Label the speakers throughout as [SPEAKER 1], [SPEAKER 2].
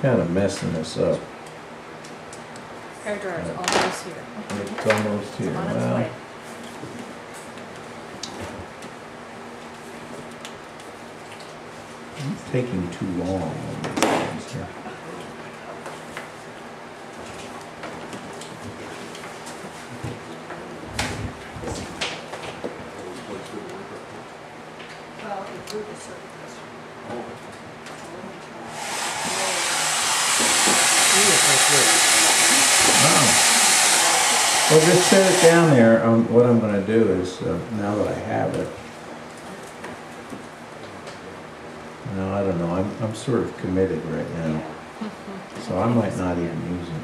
[SPEAKER 1] kind of messing this up.
[SPEAKER 2] Hair dryer's almost here.
[SPEAKER 1] It's almost here.
[SPEAKER 2] On its
[SPEAKER 1] Well,
[SPEAKER 2] way.
[SPEAKER 1] it's taking too long on these things here. Well, just set it down there. What I'm going to do is, now that I have it, no, I don't know. I'm sort of committed right now, so I might not even use it.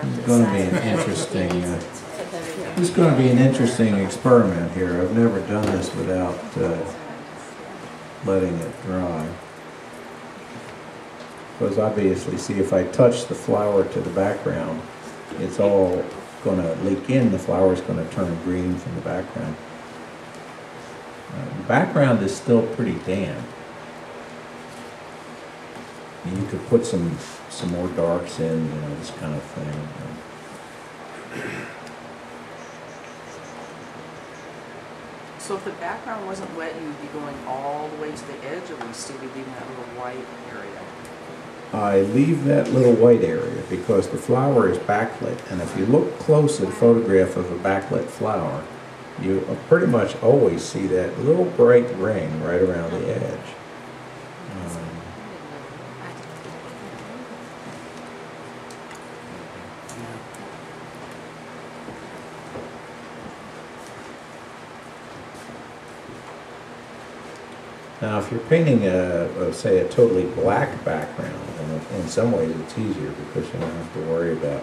[SPEAKER 1] It's going to be an interesting. This is going to be an interesting experiment here. I've never done this without letting it dry. Because obviously, see, if I touch the flower to the background, it's all going to leak in. The flower is going to turn green from the background. The background is still pretty damp. And you could put some more darks in, you know, this kind of thing.
[SPEAKER 3] So if the background wasn't wet, you would be going all the way to the edge, or would you still be leaving that little white area?
[SPEAKER 1] I leave that little white area because the flower is backlit, and if you look close at a photograph of a backlit flower, you pretty much always see that little bright ring right around the edge. Now, if you're painting, say, a totally black background, in some ways it's easier because you don't have to worry about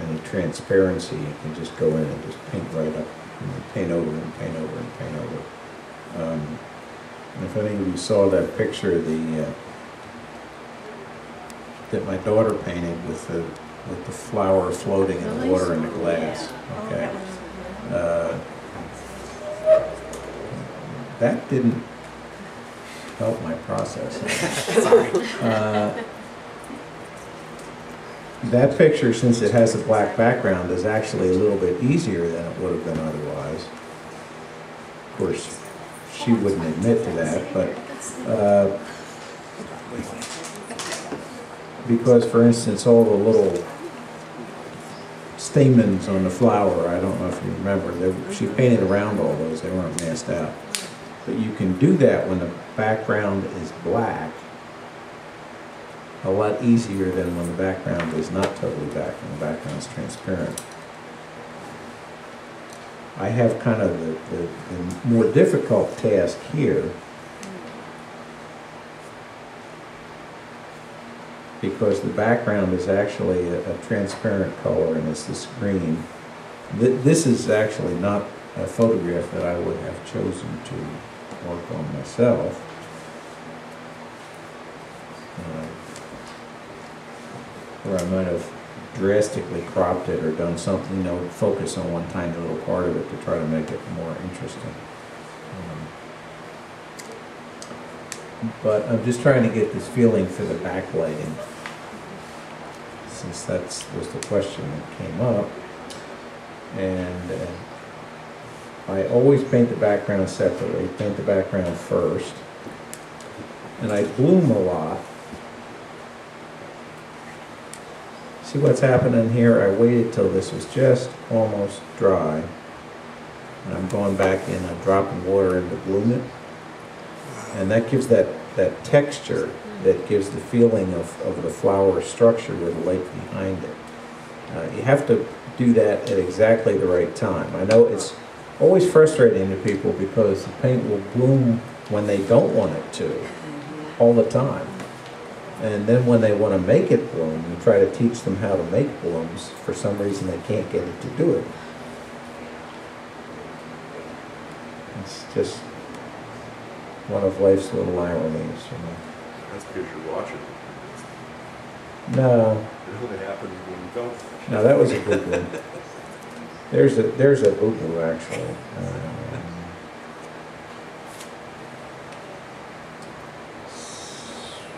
[SPEAKER 1] any transparency. You can just go in and just paint right up, and paint over and paint over and paint over. And if any of you saw that picture, that my daughter painted with the flower floating in the water in the glass, okay. That didn't help my process. That picture, since it has a black background, is actually a little bit easier than it would have been otherwise. Of course, she wouldn't admit to that, but because, for instance, all the little stamens on the flower, I don't know if you remember, she painted around all those, they weren't masked out. But you can do that when the background is black a lot easier than when the background is not totally black and the background is transparent. I have kind of the more difficult task here because the background is actually a transparent color and it's this green. This is actually not a photograph that I would have chosen to work on myself. Where I might have drastically cropped it or done something, you know, focus on one tiny little part of it to try to make it more interesting. But I'm just trying to get this feeling for the backlighting, since that was the question that came up. And I always paint the background separately, paint the background first, and I bloom a lot. See what's happening here? I waited till this was just almost dry, and I'm going back in, I'm dropping water in to bloom it, and that gives that texture that gives the feeling of the flower structure with the lake behind it. You have to do that at exactly the right time. I know it's always frustrating to people because the paint will bloom when they don't want it to, all the time. And then when they want to make it bloom, you try to teach them how to make blooms. For some reason, they can't get it to do it. It's just one of life's little ironies, you know.
[SPEAKER 4] That's because you're watching.
[SPEAKER 1] No.
[SPEAKER 4] It only happens when you don't.
[SPEAKER 1] No, that was a good one. There's a boo-boo, actually.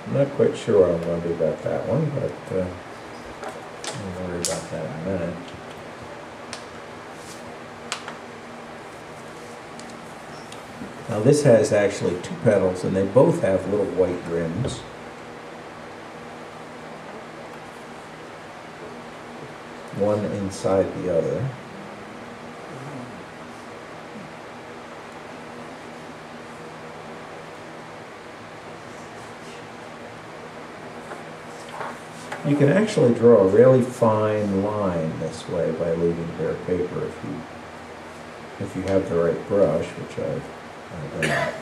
[SPEAKER 1] I'm not quite sure what I'm going to do about that one, but I'll worry about that in a minute. Now this has actually two petals, and they both have little white rims. One inside the other. You can actually draw a really fine line this way by leaving bare paper if you have the right brush, which I've done.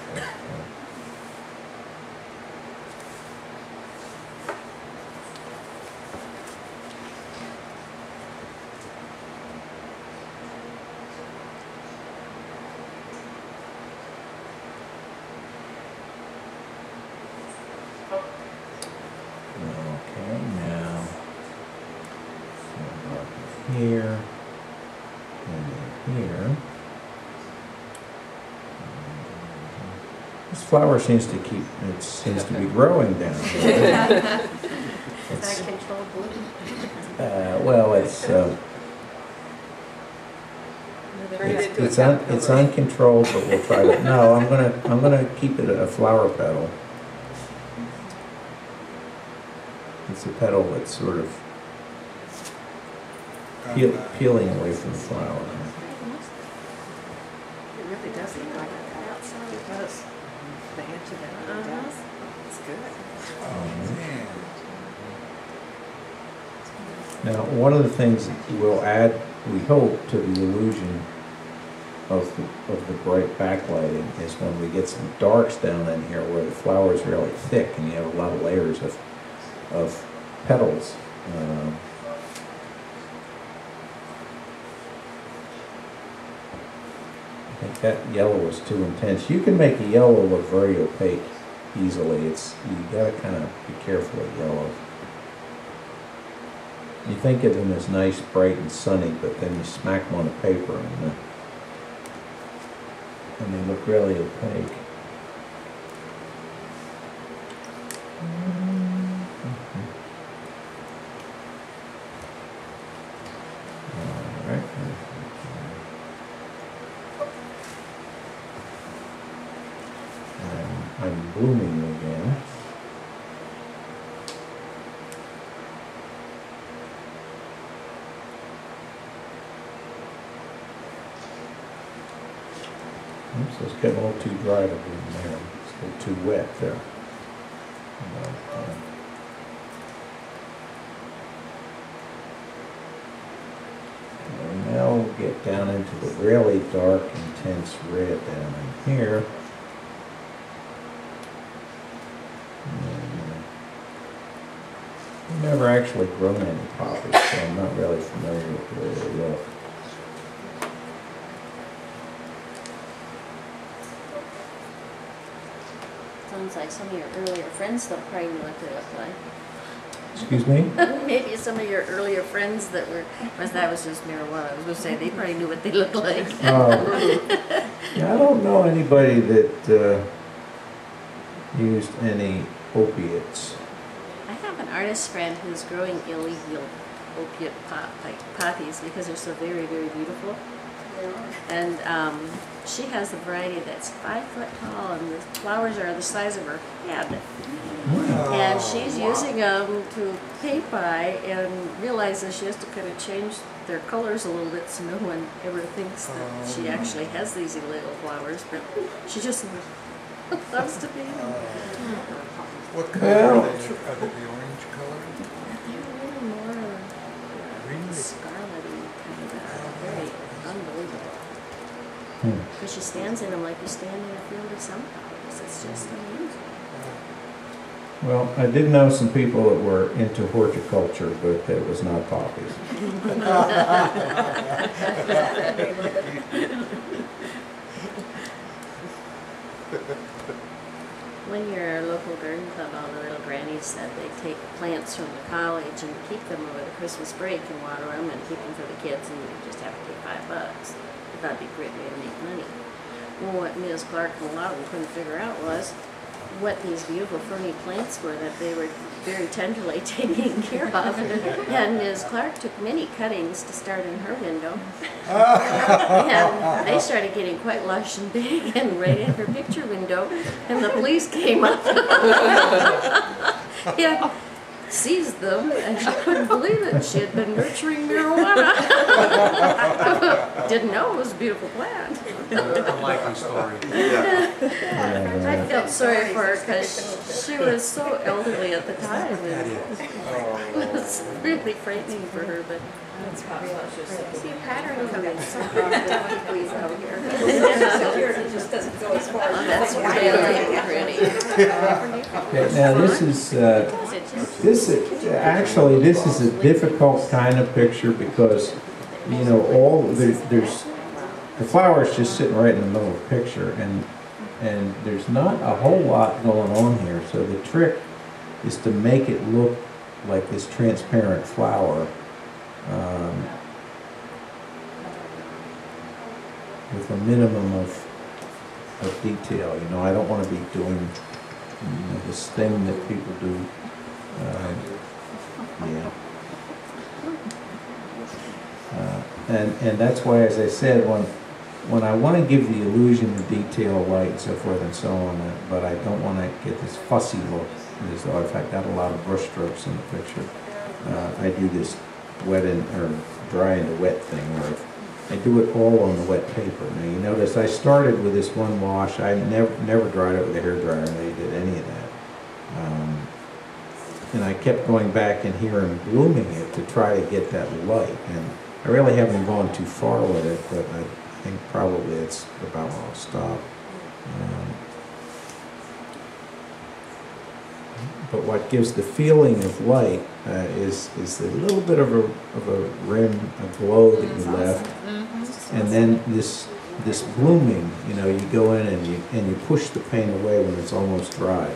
[SPEAKER 1] Here and then here. This flower seems to be growing down here.
[SPEAKER 2] It's controlled blue.
[SPEAKER 1] Well, it's uncontrolled, but we'll try to. No, I'm gonna keep it a flower petal. It's a petal that's sort of peeling away from the flower.
[SPEAKER 3] It really does look like that outside. It does. The edge of it really does. It's good.
[SPEAKER 1] Now, one of the things we'll add, we hope, to the illusion of the bright backlighting is when we get some darks down in here where the flower is really thick and you have a lot of layers of petals. I think that yellow was too intense. You can make a yellow look very opaque easily. You gotta kind of be careful with yellow. You think of them as nice, bright, and sunny, but then you smack them on the paper and they look really opaque. All right. I'm blooming again. Oops, it's getting a little too dry to bloom there. It's a little too wet there. And now we'll get down into the really dark, intense red down in here. I've never actually grown any poppies, so I'm not really familiar with the way they look.
[SPEAKER 5] Sounds like some of your earlier friends don't probably knew what they look like.
[SPEAKER 1] Excuse me?
[SPEAKER 5] Maybe some of your earlier friends that was just marijuana. I was going to say they probably knew what they looked like.
[SPEAKER 1] Yeah, I don't know anybody that used any opiates.
[SPEAKER 5] I have an artist friend who's growing illegal opiate poppies because they're so very, very beautiful. And she has a variety that's 5 foot tall, and the flowers are the size of her head.
[SPEAKER 1] Wow.
[SPEAKER 5] And she's using them to paint by, and realizes she has to kind of change their colors a little bit so no one ever thinks that she actually has these illegal flowers, but she just loves to paint them.
[SPEAKER 6] What color are they? Are they the orange color?
[SPEAKER 5] They're a little more scarlety kind of, very unbelievable. Because she stands in them like you stand in a field of sunflowers. It's just amazing.
[SPEAKER 1] Well, I did know some people that were into horticulture, but it was not poppies.
[SPEAKER 5] When your local garden club, all the little grannies said they take plants from the college and keep them over the Christmas break and water them and keep them for the kids, and you just have to pay $5. That'd be a great way to make money. Well, what Ms. Clark and a lot of them couldn't figure out was what these beautiful ferny plants were that they were very tenderly taken care of. And Ms. Clark took many cuttings to start in her window. And they started getting quite lush and big and right in her picture window. And the police came up. Yeah. Seized them, and she couldn't believe it. She had been nurturing marijuana. Didn't know it was a beautiful plant.
[SPEAKER 6] A likely story.
[SPEAKER 5] I felt sorry for her because she was so elderly at the time. It was really frightening for her, but
[SPEAKER 2] That's probably see a pattern coming.
[SPEAKER 5] please out here.
[SPEAKER 2] Security just doesn't go as far as
[SPEAKER 5] That's really pretty.
[SPEAKER 1] Okay, now this is actually this is a difficult kind of picture because you know there's the flower's just sitting right in the middle of the picture and there's not a whole lot going on here. So the trick is to make it look like this transparent flower. With a minimum of detail. You know, I don't want to be doing this thing that people do. Yeah. And that's why, as I said, when I want to give the illusion of detail, light, and so forth and so on, but I don't want to get this fussy look, as though I've got a lot of brush strokes in the picture. I do this wet or dry into wet thing where I do it all on the wet paper. Now you notice I started with this one wash. I never dried it with a hairdryer, and I did any of that. And I kept going back in here and blooming it to try to get that light. And I really haven't gone too far with it, but I think probably it's about where I'll stop. But what gives the feeling of light is a little bit of a rim, a glow that you left, and then this blooming. You know, you go in and you push the paint away when it's almost dry.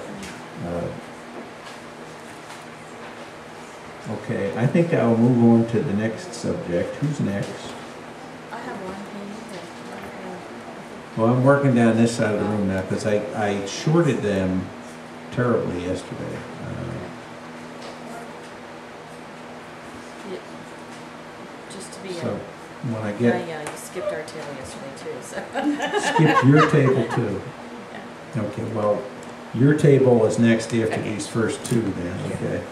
[SPEAKER 1] Okay, I think I'll move on to the next subject. Who's next?
[SPEAKER 2] I have one thing.
[SPEAKER 1] Well, I'm working down this side of the room now because I shorted them terribly yesterday.
[SPEAKER 2] Just to be
[SPEAKER 1] So when I get
[SPEAKER 2] yeah, you skipped our table yesterday too, so.
[SPEAKER 1] skip your table too. Okay, well, your table is next after these first two then, okay.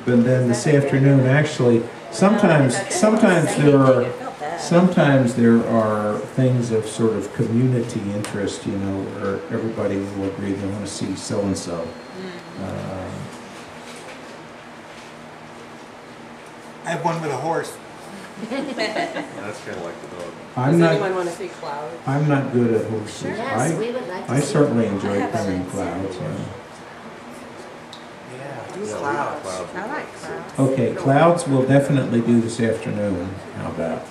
[SPEAKER 1] But then this afternoon, actually, sometimes there are things of sort of community interest, you know, where everybody will agree they want to see so-and-so.
[SPEAKER 6] I have one with a horse.
[SPEAKER 4] That's kind of like the dog.
[SPEAKER 3] Does anyone want to see clouds?
[SPEAKER 1] I'm not good at horses.
[SPEAKER 5] Yes, we would like to
[SPEAKER 1] I
[SPEAKER 5] see
[SPEAKER 1] certainly
[SPEAKER 5] them.
[SPEAKER 1] enjoy
[SPEAKER 5] I have
[SPEAKER 1] painting
[SPEAKER 5] a-
[SPEAKER 1] clouds.
[SPEAKER 6] Yeah, clouds.
[SPEAKER 3] I like clouds.
[SPEAKER 1] Okay, clouds we'll definitely do this afternoon. How about?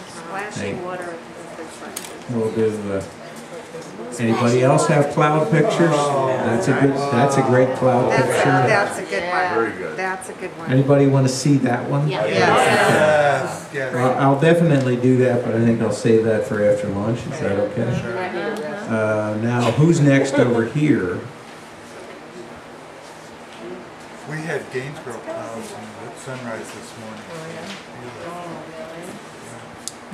[SPEAKER 5] Splashing water.
[SPEAKER 1] We'll do. Anybody else have cloud pictures? That's a great cloud picture.
[SPEAKER 7] That's a good one.
[SPEAKER 4] Very good.
[SPEAKER 7] That's a good one.
[SPEAKER 1] Anybody want to see that one?
[SPEAKER 5] Yeah.
[SPEAKER 6] Yes, yes.
[SPEAKER 1] Well, I'll definitely do that, but I think I'll save that for after lunch. Is that okay? Now, who's next over here?
[SPEAKER 6] We had Gainesboro clouds at sunrise this morning.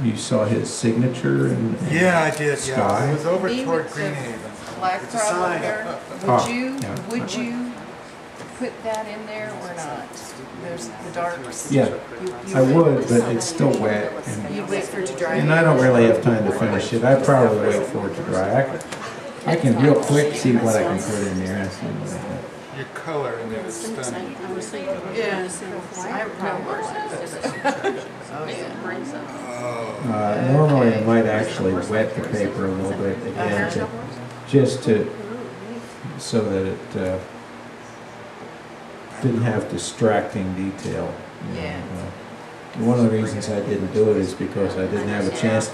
[SPEAKER 1] You saw his signature and
[SPEAKER 6] Yeah, I did, yeah.
[SPEAKER 1] Sky?
[SPEAKER 6] It was over
[SPEAKER 7] Even
[SPEAKER 6] toward
[SPEAKER 7] the
[SPEAKER 6] Greenhaven.
[SPEAKER 7] Black
[SPEAKER 6] It's a
[SPEAKER 7] problem
[SPEAKER 6] sign.
[SPEAKER 7] there,
[SPEAKER 1] Ah,
[SPEAKER 7] would
[SPEAKER 1] yeah.
[SPEAKER 7] you put that in there or not? There's the dark.
[SPEAKER 1] Yeah,
[SPEAKER 7] You
[SPEAKER 1] I would, but it's still wet.
[SPEAKER 7] You'd wait for it to dry.
[SPEAKER 1] And I don't really have time to finish it. I'd probably wait for it to dry. I can real quick see what I can put in there.
[SPEAKER 6] Your color in there is stunning.
[SPEAKER 7] Yeah.
[SPEAKER 1] Normally I might actually wet the paper a little bit again so that it didn't have distracting detail. You know.
[SPEAKER 7] Yeah.
[SPEAKER 1] One of the reasons I didn't do it is because I didn't have a chance.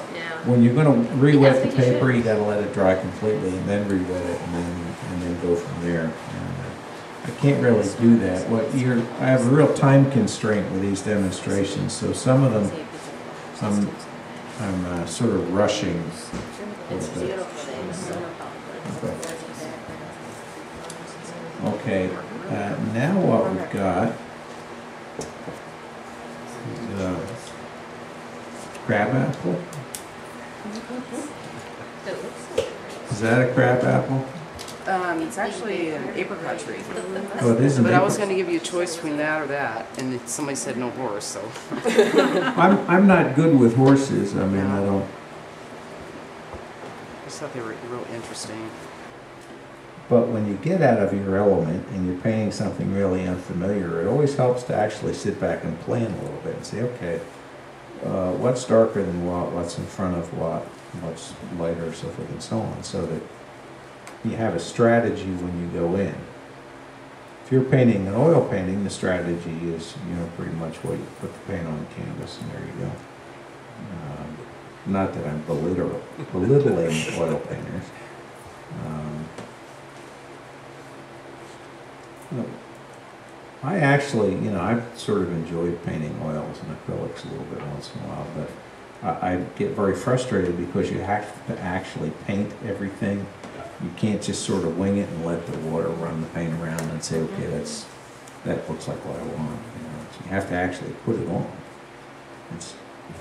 [SPEAKER 1] When you're going to re-wet the paper, you got to let it dry completely and then re-wet it and then go from there. I can't really do that. I have a real time constraint with these demonstrations, so some of them I'm sort of rushing.
[SPEAKER 5] It's beautiful. They have so much.
[SPEAKER 1] Okay. Okay, now what we've got is crab apple. Is that a crab apple?
[SPEAKER 3] It's actually an apricot tree.
[SPEAKER 1] Oh, it is an
[SPEAKER 3] But I was
[SPEAKER 1] apricot.
[SPEAKER 3] going to give you a choice between that or that, and somebody said no horse, so.
[SPEAKER 1] I'm not good with horses. I mean, I don't.
[SPEAKER 3] I just thought they were real interesting.
[SPEAKER 1] But when you get out of your element and you're painting something really unfamiliar, it always helps to actually sit back and plan a little bit and say, okay, what's darker than what, what's in front of what, what's lighter, so forth and so on, so that you have a strategy when you go in. If you're painting an oil painting, the strategy is, you know, pretty much what you put the paint on the canvas and there you go. Not that I'm belittling oil painters. I actually, you know, I've sort of enjoyed painting oils and acrylics a little bit once in a while, but I get very frustrated because you have to actually paint everything. You can't just sort of wing it and let the water run the paint around and say, okay, that looks like what I want. You know, so you have to actually put it on. You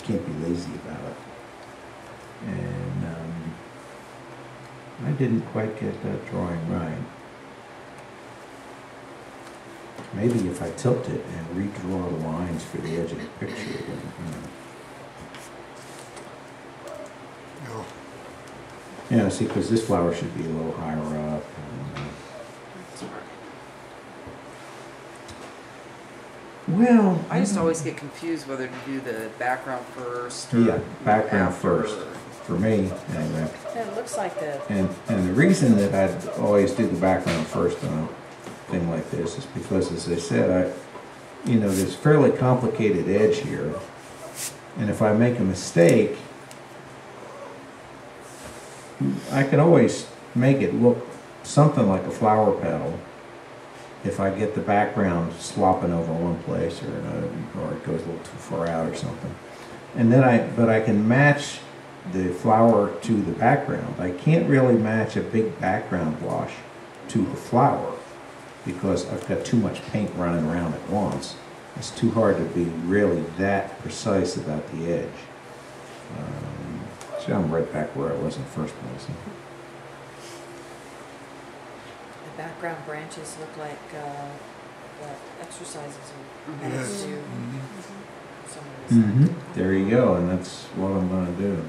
[SPEAKER 1] can't be lazy about it. And I didn't quite get that drawing right. Maybe if I tilt it and redraw the lines for the edge of the picture, then, you know.
[SPEAKER 6] Oh,
[SPEAKER 1] Yeah, see, because this flower should be a little higher up. And, well,
[SPEAKER 3] I just always get confused whether to do the background first or
[SPEAKER 1] yeah, background
[SPEAKER 3] after.
[SPEAKER 1] first for me. Anyway.
[SPEAKER 2] It looks like the,
[SPEAKER 1] And the reason that I'd always do the background first on a thing like this is because, as I said, you know, there's a fairly complicated edge here, and if I make a mistake, I can always make it look something like a flower petal if I get the background slopping over one place or another, or it goes a little too far out or something. And then but I can match the flower to the background. I can't really match a big background wash to the flower because I've got too much paint running around at once. It's too hard to be really that precise about the edge. So I'm right back where I was in the first place.
[SPEAKER 2] the background branches look like the exercises are meant
[SPEAKER 6] yes.
[SPEAKER 2] to do.
[SPEAKER 6] Mhm.
[SPEAKER 2] For some reason.
[SPEAKER 1] There you go, and that's what I'm going to do.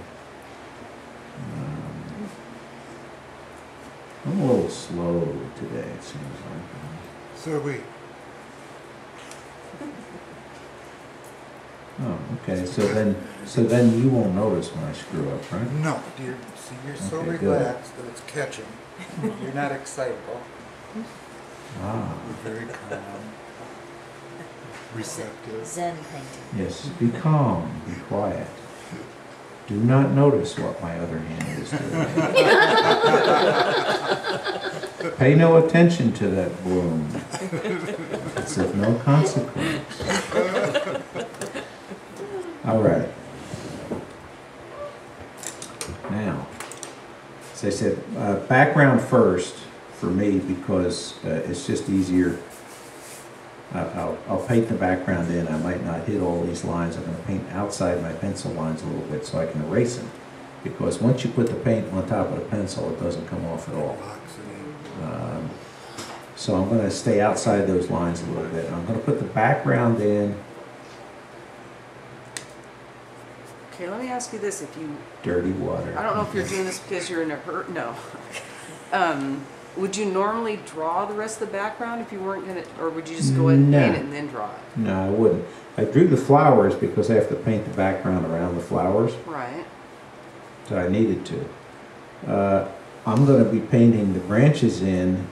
[SPEAKER 1] I'm a little slow today, it seems like.
[SPEAKER 6] So are we.
[SPEAKER 1] Oh, okay. So then you won't notice when I screw up, right?
[SPEAKER 6] No, dear. See, you're so
[SPEAKER 1] Okay, good.
[SPEAKER 6] relaxed that it's catching. You're not excitable.
[SPEAKER 1] Ah,
[SPEAKER 6] You're very calm, receptive.
[SPEAKER 2] Zen painting.
[SPEAKER 1] yes. Be calm. Be quiet. Do not notice what my other hand is doing. Pay no attention to that bloom. It's of no consequence. All right. Now, as I said, background first for me because it's just easier. I'll paint the background in. I might not hit all these lines. I'm going to paint outside my pencil lines a little bit so I can erase them. Because once you put the paint on top of the pencil, it doesn't come off at all.
[SPEAKER 6] Locks it in.
[SPEAKER 1] So I'm going to stay outside those lines a little bit. I'm going to put the background in.
[SPEAKER 3] Okay, let me ask you this: if you,
[SPEAKER 1] Dirty water.
[SPEAKER 3] I don't know if you're doing this because you're in a hurt. No. Would you normally draw the rest of the background if you weren't gonna, or would you just go ahead and
[SPEAKER 1] No.
[SPEAKER 3] paint it and then draw it?
[SPEAKER 1] No, I wouldn't. I drew the flowers because I have to paint the background around the flowers,
[SPEAKER 3] Right.
[SPEAKER 1] so I needed to. I'm going to be painting the branches in,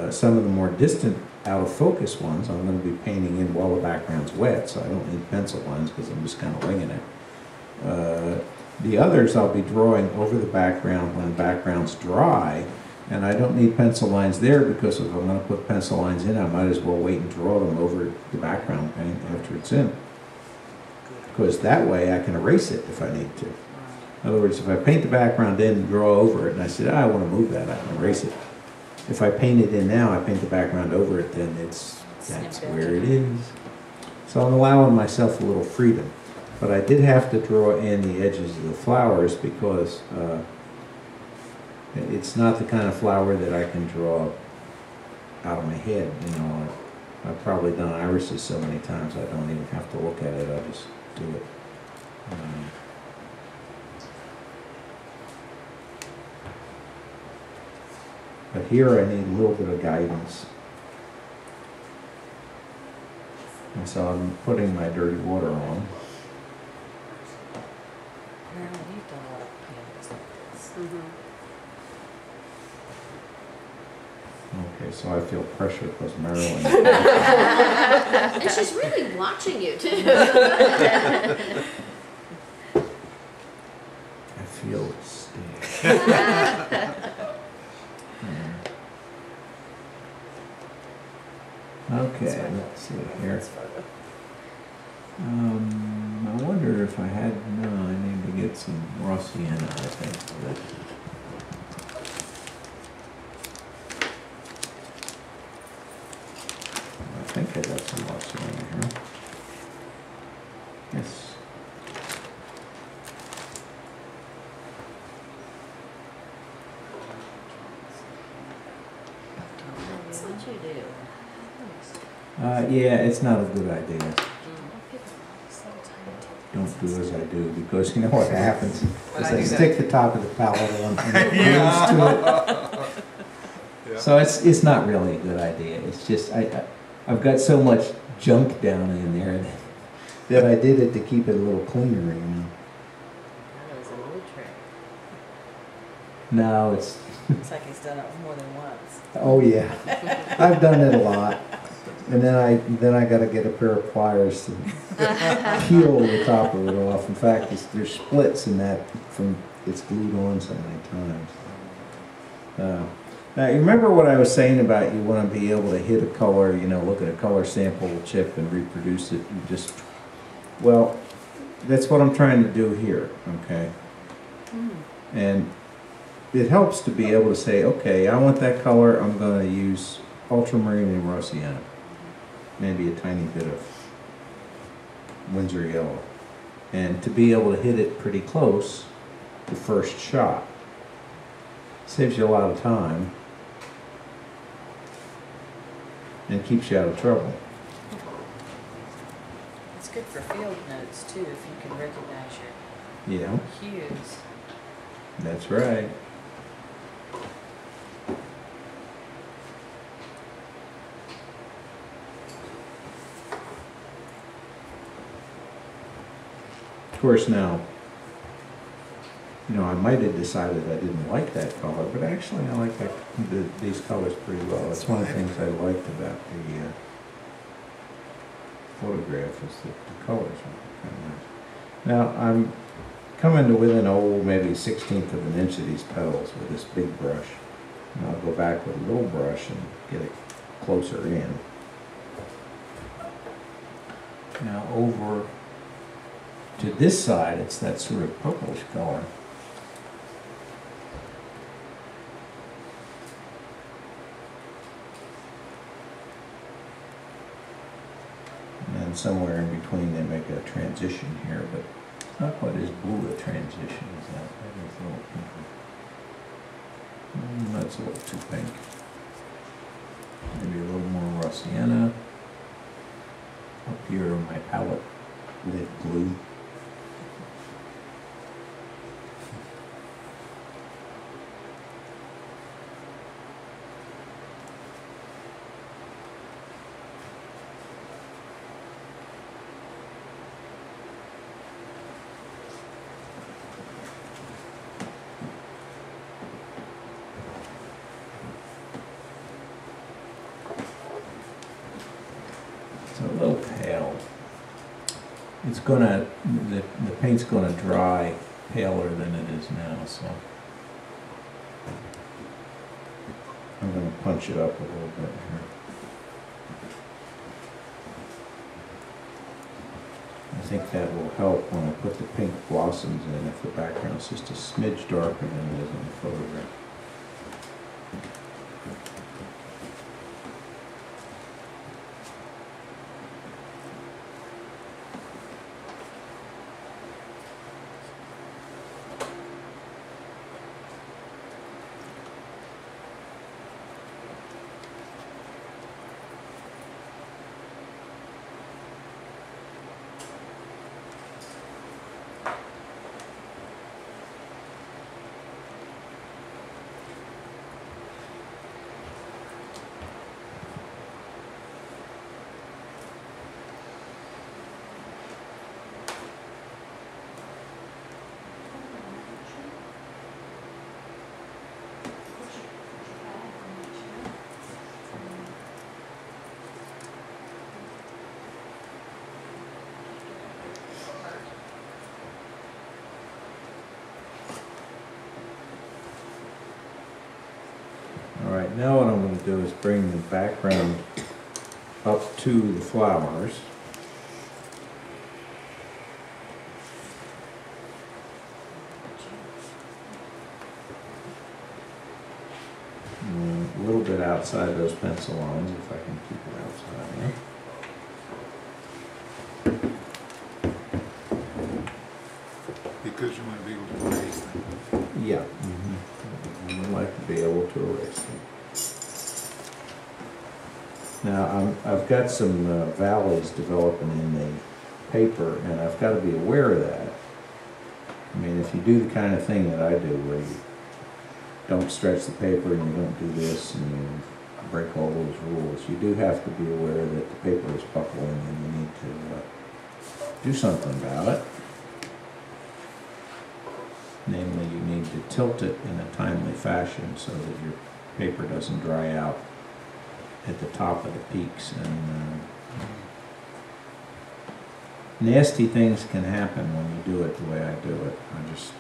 [SPEAKER 1] some of the more distant out of focus ones. I'm going to be painting in while the background's wet, so I don't need pencil lines because I'm just kind of winging it. The others I'll be drawing over the background when the background's dry, and I don't need pencil lines there because if I'm going to put pencil lines in, I might as well wait and draw them over the background paint after it's in. Because that way I can erase it if I need to. In other words, if I paint the background in and draw over it, and I said, I want to move that, I can erase it. If I paint it in now, I paint the background over it, then that's where it is. So I'm allowing myself a little freedom. But I did have to draw in the edges of the flowers because it's not the kind of flower that I can draw out of my head, you know. I've probably done irises so many times I don't even have to look at it, I just do it. But here I need a little bit of guidance. And so I'm putting my dirty water on.
[SPEAKER 2] Marilyn, you've done a lot of panels like this.
[SPEAKER 1] Okay, so I feel pressure because Marilyn.
[SPEAKER 5] And she's really watching you too.
[SPEAKER 1] I feel it stink. Okay, let's see here. I wonder if I had, no, I need to get some raw sienna, I think, for this. I think I got some raw sienna here. Yes.
[SPEAKER 5] That's what you do.
[SPEAKER 1] Yeah, it's not a good idea. Don't do as I do, because you know what happens? Is I stick the top of the palette on and it glues to it.
[SPEAKER 6] Yeah.
[SPEAKER 1] So it's not really a good idea. It's just, I've got so much junk down in there that I did it to keep it a little cleaner, you know.
[SPEAKER 2] That was a little trick.
[SPEAKER 1] No, it's,
[SPEAKER 2] Looks like he's done it more than once.
[SPEAKER 1] oh yeah, I've done it a lot. And then I gotta get a pair of pliers to peel the top of it off. In fact, there's splits in that from it's glued on so many times. Now, you remember what I was saying about you want to be able to hit a color, you know, look at a color sample chip and reproduce it. You just, well, that's what I'm trying to do here, okay? And it helps to be able to say, okay, I want that color, I'm going to use ultramarine and raw sienna. Maybe a tiny bit of Windsor yellow. And to be able to hit it pretty close the first shot. Saves you a lot of time and keeps you out of trouble.
[SPEAKER 2] It's good for field notes too, if you can recognize your
[SPEAKER 1] Yeah,
[SPEAKER 2] cues.
[SPEAKER 1] that's right. Of course now, you know, I might have decided I didn't like that color, but actually I like these colors pretty well. That's one of the things I liked about the photograph is that the colors are kind of nice. Now I'm coming to within, maybe 1/16 of an inch of these petals with this big brush. And I'll go back with a little brush and get it closer in. Now over to this side, it's that sort of purplish color. And somewhere in between they make a transition here, but it's not quite as blue a transition as that. That is a little pinker. That's a little too pink. Maybe a little more raw sienna. Up here on my palette with glue. A little pale. It's gonna, the paint's gonna dry paler than it is now, so I'm gonna punch it up a little bit here. I think that will help when I put the pink blossoms in if the background's just a smidge darker than it is in the photograph. All right, now what I'm going to do is bring the background up to the flowers. A little bit outside those pencil lines, if I can keep it outside. Yeah.
[SPEAKER 6] Because you want to be able to erase them.
[SPEAKER 1] Yeah. I'd like to be able to erase them. Now, I've got some valleys developing in the paper, and I've got to be aware of that. I mean, if you do the kind of thing that I do, where you don't stretch the paper and you don't do this and you break all those rules, you do have to be aware that the paper is buckling and you need to do something about it. Namely, you need to tilt it in a timely fashion so that your paper doesn't dry out at the top of the peaks. And nasty things can happen when you do it the way I do it. I just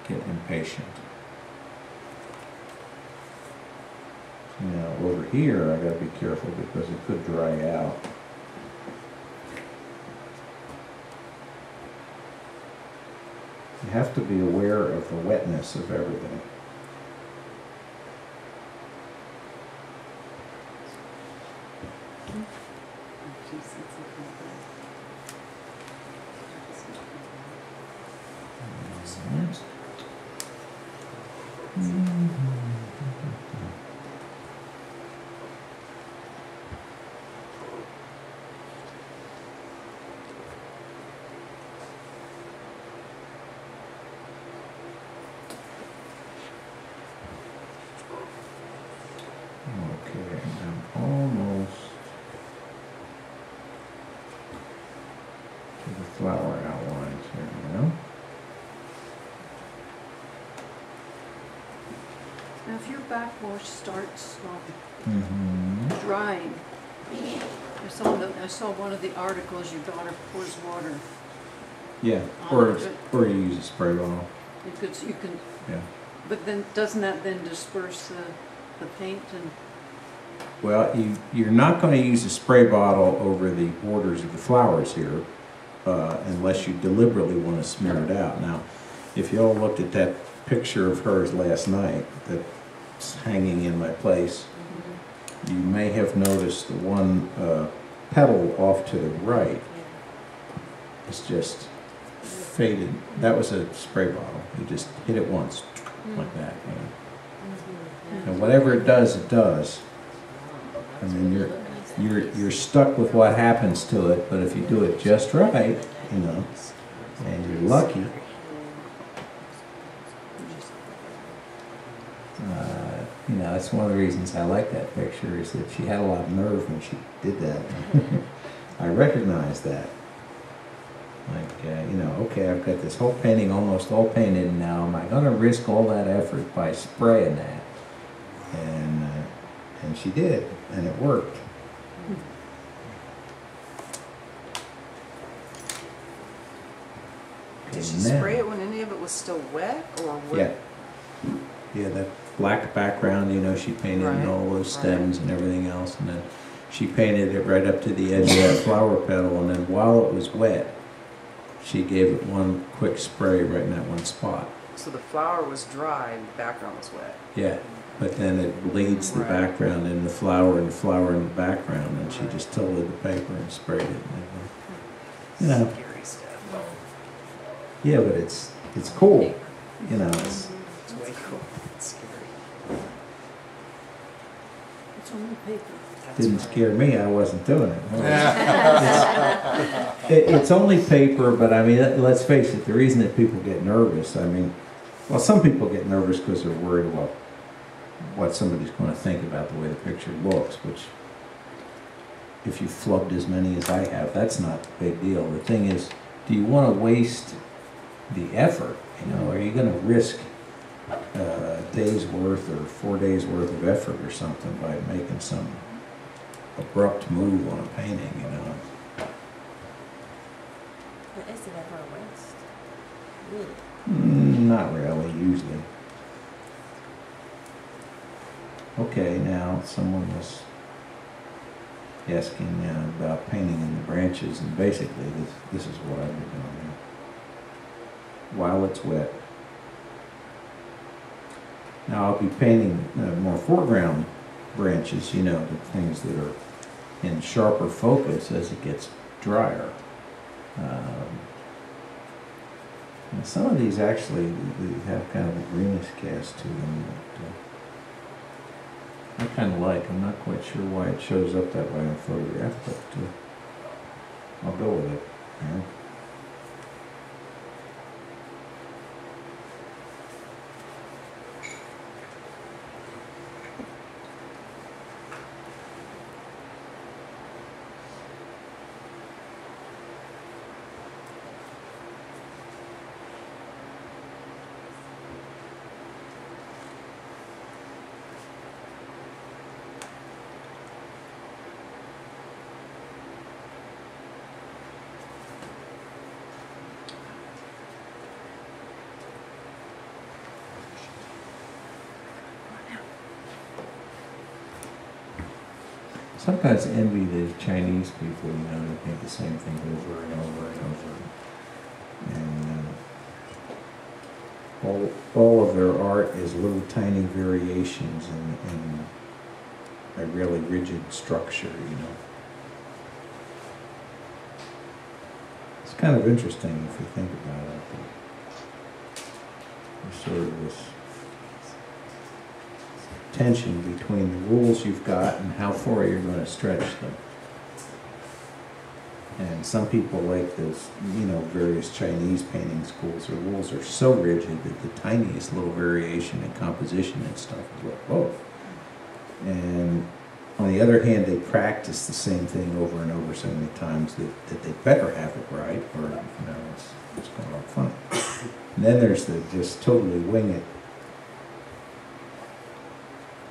[SPEAKER 1] get impatient. Now over here I gotta be careful because it could dry out. You have to be aware of the wetness of everything. Okay, I'm almost to the flower outlines here now.
[SPEAKER 7] Now, if your backwash starts drying, I saw one of the articles, your daughter pours water.
[SPEAKER 1] Yeah, or you use a spray bottle.
[SPEAKER 7] You can,
[SPEAKER 1] Yeah.
[SPEAKER 7] but then, doesn't that then disperse the paint and?
[SPEAKER 1] Well, you're not going to use a spray bottle over the borders of the flowers here unless you deliberately want to smear it out. Now, if you all looked at that picture of hers last night that's hanging in my place, you may have noticed the one petal off to the right is just faded. That was a spray bottle. You just hit it once, like that. You know. And whatever it does, it does. I mean, you're stuck with what happens to it, but if you do it just right, you know, and you're lucky, you know, that's one of the reasons I like that picture, is that she had a lot of nerve when she did that. I recognize that. Like, you know, okay, I've got this whole painting almost all painted now. Am I going to risk all that effort by spraying that? And she did, and it worked.
[SPEAKER 3] Did she spray it when any of it was still wet, or what?
[SPEAKER 1] Yeah. Yeah, that black background, you know, she painted in all those stems and everything else, and then she painted it right up to the edge of that flower petal, and then while it was wet, she gave it one quick spray right in that one spot.
[SPEAKER 3] So the flower was dry and the background was wet.
[SPEAKER 1] Yeah, but then it bleeds the background in the flower and the flower in the background, and she just tilted the paper and sprayed it. You know.
[SPEAKER 3] Scary stuff.
[SPEAKER 1] Yeah, but it's cool. You know, it's
[SPEAKER 3] way cool. It's scary.
[SPEAKER 7] It's only paper.
[SPEAKER 1] didn't scare me. I wasn't doing it. It's only paper, but I mean, let's face it. The reason that people get nervous, I mean, well, some people get nervous because they're worried about what somebody's going to think about the way the picture looks, which, if you flubbed as many as I have, that's not a big deal. The thing is, do you want to waste the effort? You know, are you going to risk a day's worth or 4 days worth of effort or something by making some abrupt move on a painting, you know?
[SPEAKER 5] Is it ever a waste? Really?
[SPEAKER 1] Not really, usually. Okay, now someone was asking about painting in the branches, and basically this is what I've been doing here. While it's wet. Now I'll be painting more foreground branches, you know, the things that are in sharper focus as it gets drier. And some of these actually they have kind of a greenish cast to them that I kind of like. I'm not quite sure why it shows up that way in photograph, but I'll go with it. Yeah. Sometimes envy the Chinese people, you know, they paint the same thing over and over and over. And all of their art is little tiny variations in a really rigid structure, you know. It's kind of interesting if you think about it. There's sort of this tension between the rules you've got and how far you're going to stretch them. And some people like those, you know, various Chinese painting schools. Their rules are so rigid that the tiniest little variation in composition and stuff is like, whoa. And on the other hand, they practice the same thing over and over so many times that they better have it right, or, you know, it's going to look funny. And then there's the just totally wing it,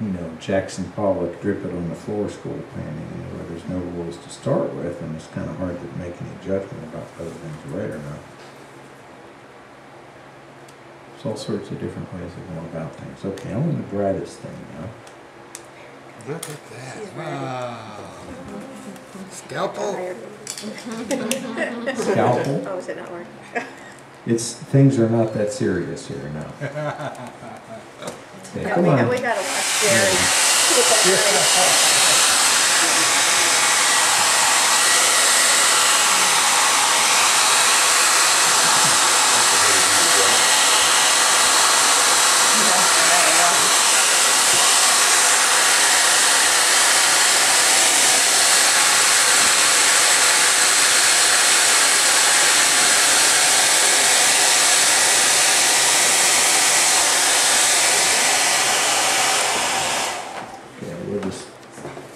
[SPEAKER 1] you know, Jackson Pollock drip it on the floor school painting, you know, where there's no rules to start with, and it's kind of hard to make any judgment about whether things are right or not. There's all sorts of different ways of going about things. Okay, I'm going to dry this thing now.
[SPEAKER 6] Look at that. Wow. Scalpel?
[SPEAKER 1] Scalpel?
[SPEAKER 5] Oh, is it not working?
[SPEAKER 1] Things are not that serious here now. Okay, come on.
[SPEAKER 5] We gotta watch Jerry.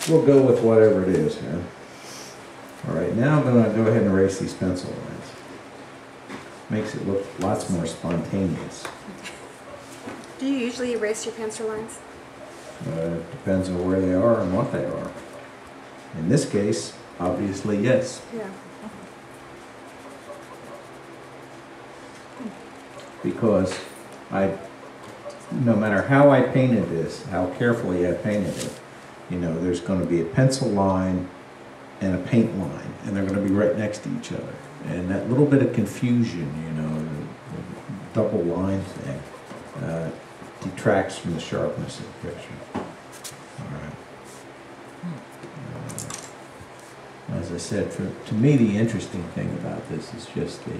[SPEAKER 1] We'll go with whatever it is here. All right, now I'm going to go ahead and erase these pencil lines. Makes it look lots more spontaneous.
[SPEAKER 8] Do you usually erase your pencil lines?
[SPEAKER 1] It depends on where they are and what they are. In this case, obviously, yes.
[SPEAKER 8] Yeah.
[SPEAKER 1] Because no matter how I painted this, how carefully I painted it, you know, there's going to be a pencil line and a paint line, and they're going to be right next to each other. And that little bit of confusion, you know, the double line thing, detracts from the sharpness of the picture. All right. As I said, to me, the interesting thing about this is just the